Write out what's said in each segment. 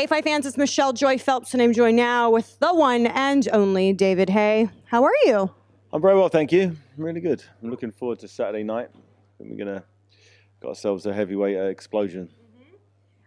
Hey, Fight fans, it's Michelle Joy Phelps, and I'm joined now with the one and only David Haye. How are you? I'm very well, thank you. I'm really good. I'm looking forward to Saturday night. I think we're got ourselves a heavyweight explosion.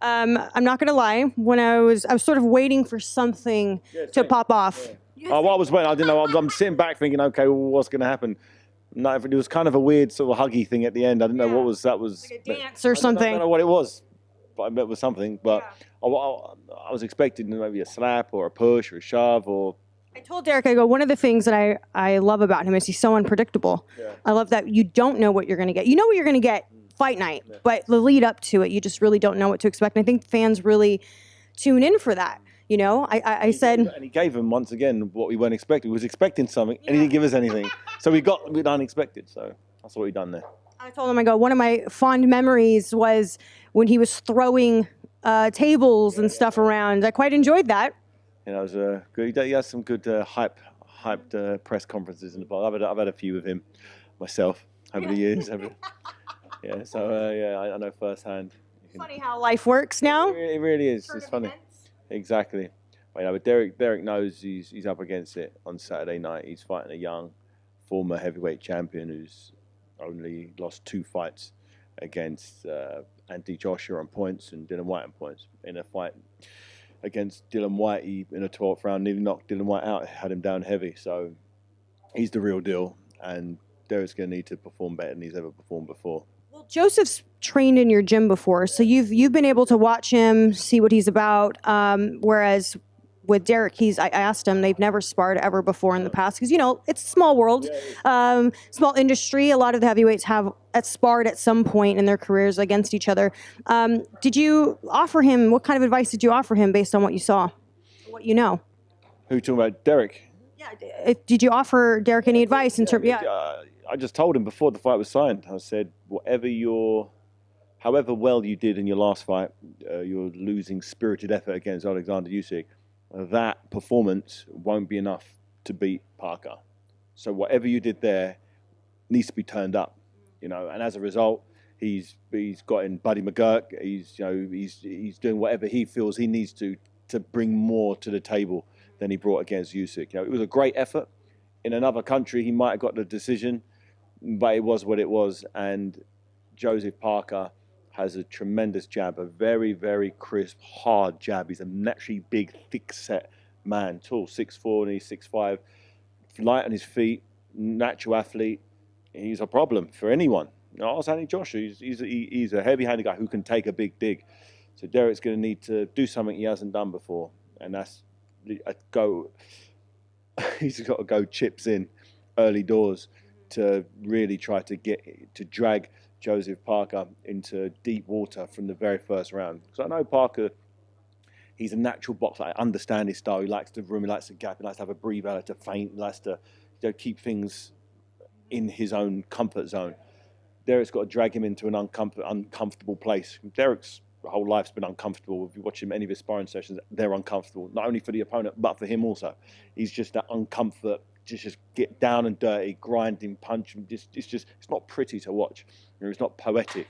I'm not gonna lie. When I was sort of waiting for something to pop off. Yeah. Oh, well, I was waiting. I didn't know. I'm sitting back thinking, okay, well, what's going to happen? No, it was kind of a weird sort of huggy thing at the end. I didn't know what was that was. Like a dance or something. I don't know what it was, but I bet it was something. But I was expecting maybe a slap or a push or a shove or. I told Derek, I go, one of the things that I love about him is he's so unpredictable. Yeah. I love that you don't know what you're going to get. You know what you're going to get fight night, but the lead up to it, you just really don't know what to expect. And I think fans really tune in for that. You know, I said... And he gave him, once again, what we weren't expecting. We was expecting something, and he didn't give us anything. So we got unexpected. So that's what we done there. I told him, I go, one of my fond memories was when he was throwing tables and stuff around. I quite enjoyed that. You know, it was good. He has some good hyped press conferences in the past. I've had a few with him myself over the years. Yeah, so I know firsthand. Funny how life works now. It really is. It's funny. Exactly. But Derek knows he's up against it on Saturday night. He's fighting a young former heavyweight champion who's only lost 2 fights against Anthony Joshua on points and Dylan White on points. In a fight against Dylan White, he, in a 12th round, nearly knocked Dylan White out, had him down heavy. So he's the real deal, and Derek's going to need to perform better than he's ever performed before. Well, Joseph's trained in your gym before, so you've been able to watch him, see what he's about. Whereas with Derek, I asked him, they've never sparred ever before in the past because, you know, it's a small world, small industry. A lot of the heavyweights have sparred at some point in their careers against each other. Did you offer him, what kind of advice did you offer him based on what you saw, what you know? Who you talking about, Derek? Yeah. Did you offer Derek any advice in terms? I just told him before the fight was signed. I said, however well you did in your last fight, your losing spirited effort against Alexander Usyk, that performance won't be enough to beat Parker. So whatever you did there needs to be turned up, you know. And as a result, he's got in Buddy McGurk. He's doing whatever he feels he needs to bring more to the table than he brought against Usyk. You know, it was a great effort. In another country, he might have got the decision, but it was what it was. And Joseph Parker has a tremendous jab, a very, very crisp, hard jab. He's a naturally big, thick-set man, tall, 6'4", and he's 6'5", light on his feet, natural athlete. He's a problem for anyone. You know, Anthony Joshua, he's a heavy-handed guy who can take a big dig. So Derek's going to need to do something he hasn't done before, and that's he's got to go chips in early doors to really try to drag Joseph Parker into deep water from the very first round. Because I know Parker, he's a natural boxer. I understand his style. He likes to room, he likes to gap, he likes to have a breathe out, to feint, he likes to keep things in his own comfort zone. Derek's got to drag him into an uncomfortable place. Derek's whole life's been uncomfortable. If you watch him any of his sparring sessions, they're uncomfortable, not only for the opponent but for him also. He's just that uncomfort, just get down and dirty, grinding, punching. It's not pretty to watch. You know, it's not poetic,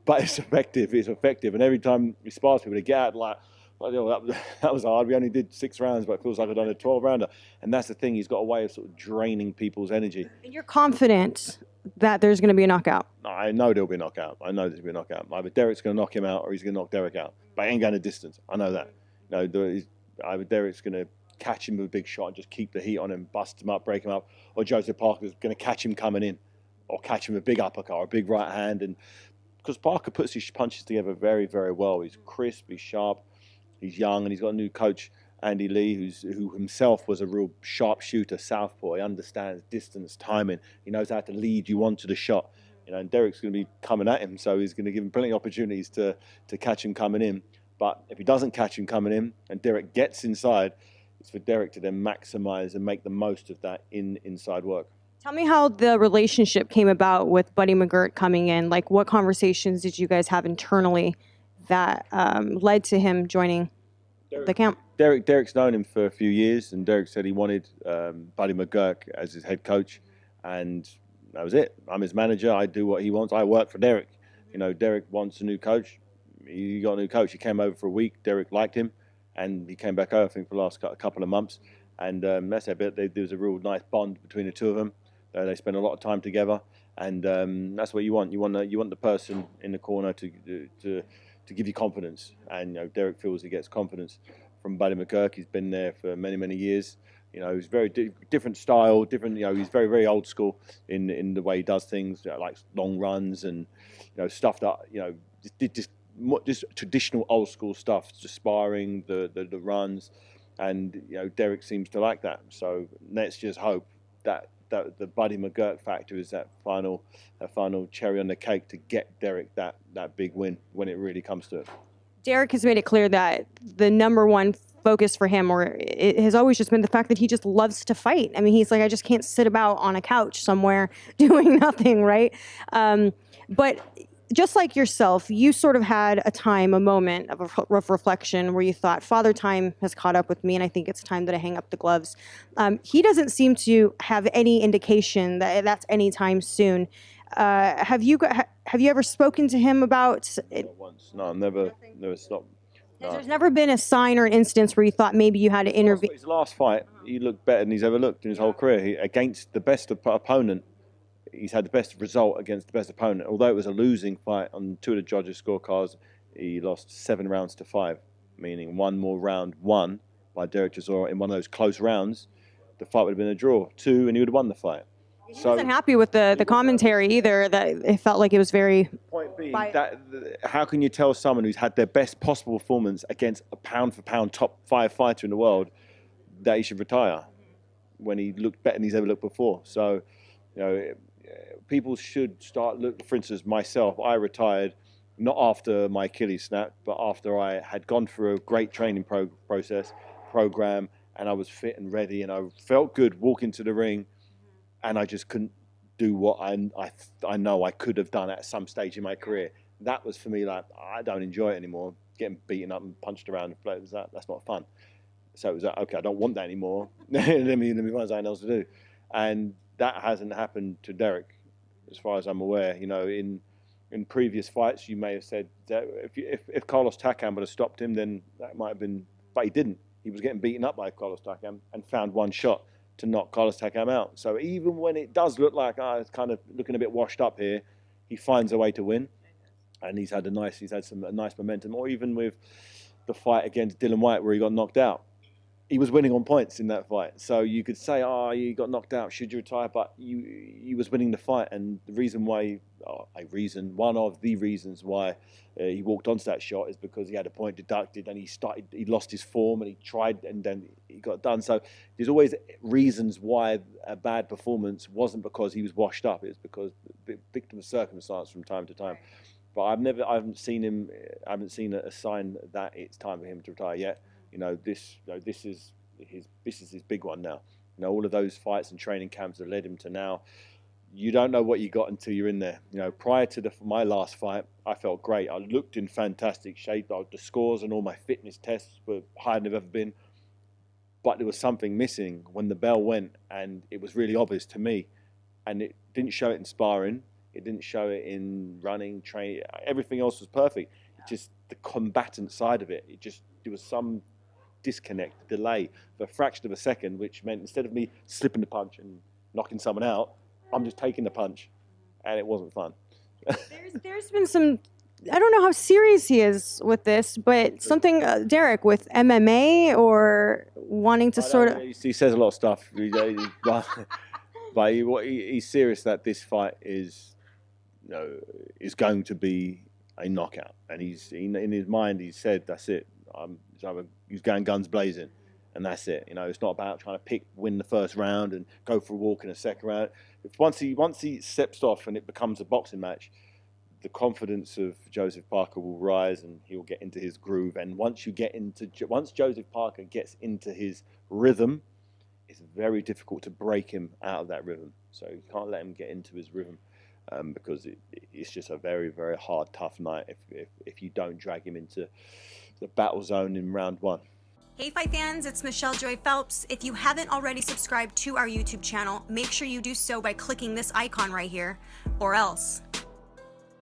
but it's effective. It's effective, and every time he spars people, they get out like, well, you know, that was hard. We only did 6 rounds, but it feels like I've done a 12-rounder. And that's the thing. He's got a way of sort of draining people's energy. And you're confident that there's going to be a knockout? I know there'll be a knockout. I know there'll be a knockout. Either Derek's going to knock him out or he's going to knock Derek out. But I ain't going to distance. I know that. Either Derek's going to catch him with a big shot and just keep the heat on him, bust him up, break him up, or Joseph Parker's going to catch him coming in, or catch him with a big uppercut or a big right hand. And because Parker puts his punches together very, very well. He's crisp, he's sharp, he's young, and he's got a new coach, Andy Lee, who himself was a real sharp shooter, southpaw. He understands distance, timing. He knows how to lead you onto the shot. You know, and Derek's going to be coming at him, so he's going to give him plenty of opportunities to catch him coming in. But if he doesn't catch him coming in and Derek gets inside, it's for Derek to then maximize and make the most of that inside work. Tell me how the relationship came about with Buddy McGirt coming in. Like, what conversations did you guys have internally that led to him joining the camp? Derek's known him for a few years, and Derek said he wanted Buddy McGirt as his head coach, and that was it. I'm his manager. I do what he wants. I work for Derek. You know, Derek wants a new coach. he got a new coach. He came over for a week. Derek liked him, and he came back over, I think, for the last couple of months. And that's a bit. There was a real nice bond between the two of them. They spent a lot of time together, and that's what you want. You want the person in the corner to give you confidence. And Derek feels he gets confidence from Buddy McGurk. He's been there for many years. He's very different style, different. He's very old school in the way he does things, like long runs and stuff that just traditional old school stuff, just sparring, the runs, and Derek seems to like that. So let's just hope that the Buddy McGurk factor is that final cherry on the cake to get Derek that big win when it really comes to it. Derek has made it clear that the number one focus for him, or it has always just been the fact that he just loves to fight. I mean, he's like, I just can't sit about on a couch somewhere doing nothing, right? But just like yourself, you sort of had a moment of reflection where you thought, Father Time has caught up with me, and I think it's time that I hang up the gloves. He doesn't seem to have any indication that that's anytime soon. Have you ever spoken to him about it? Not once. No, never stopped. No. There's never been a sign or an instance where you thought maybe you had to intervene. His last fight, he looked better than he's ever looked in his whole career. Against the best opponent, he's had the best result against the best opponent. Although it was a losing fight on two of the judges' scorecards, he lost 7 rounds to 5, meaning one more round won by Derek Chisora in one of those close rounds. The fight would have been a draw, 2, and he would have won the fight. He wasn't happy with the commentary either, that it felt like it was very... Point being, how can you tell someone who's had their best possible performance against a pound-for-pound top 5 fighter in the world that he should retire when he looked better than he's ever looked before? So, people should start looking. For instance, myself, I retired not after my Achilles snapped, but after I had gone through a great training program, and I was fit and ready, and I felt good walking to the ring, and I just couldn't do what I know I could have done at some stage in my career. That was for me like, I don't enjoy it anymore. Getting beaten up and punched around, that's not fun. So it was like, okay, I don't want that anymore. let me find something else to do. And that hasn't happened to Derek, as far as I'm aware. In previous fights, you may have said that if Carlos Takam would have stopped him, then that might have been, but he didn't. He was getting beaten up by Carlos Takam and found one shot to knock Carlos Takam out. So even when it does look like it's kind of looking a bit washed up here, he finds a way to win, and he's had a nice momentum. Or even with the fight against Dylan White where he got knocked out, he was winning on points in that fight. So you could say, you got knocked out, should you retire? But he was winning the fight, and the reason why, one of the reasons why he walked onto that shot is because he had a point deducted, and he lost his form, and he tried, and then he got done. So there's always reasons why a bad performance wasn't because he was washed up. It's because the victim of circumstance from time to time. But I haven't seen a sign that it's time for him to retire yet. This is his big one now. All of those fights and training camps that led him to now. You don't know what you got until you're in there. Prior to my last fight, I felt great. I looked in fantastic shape. The scores and all my fitness tests were higher than they've ever been. But there was something missing when the bell went, and it was really obvious to me. And it didn't show it in sparring. It didn't show it in running, training. Everything else was perfect. Just the combatant side of it. There was some disconnect, delay for a fraction of a second, which meant instead of me slipping the punch and knocking someone out, I'm just taking the punch, and it wasn't fun. There's been some, I don't know how serious he is with this, but something, Derek, with MMA or wanting to sort of... He says a lot of stuff, but he's serious that this fight is going to be a knockout, and in his mind he said, that's it. He's going guns blazing, and that's it. It's not about trying to win the first round and go for a walk in the second round. Once he steps off and it becomes a boxing match, the confidence of Joseph Parker will rise, and he'll get into his groove. And once Joseph Parker gets into his rhythm, it's very difficult to break him out of that rhythm. So you can't let him get into his rhythm, because it's just a very, very hard, tough night if you don't drag him into the battle zone in round 1. Hey Fight fans, it's Michelle Joy Phelps. If you haven't already subscribed to our YouTube channel, make sure you do so by clicking this icon right here, or else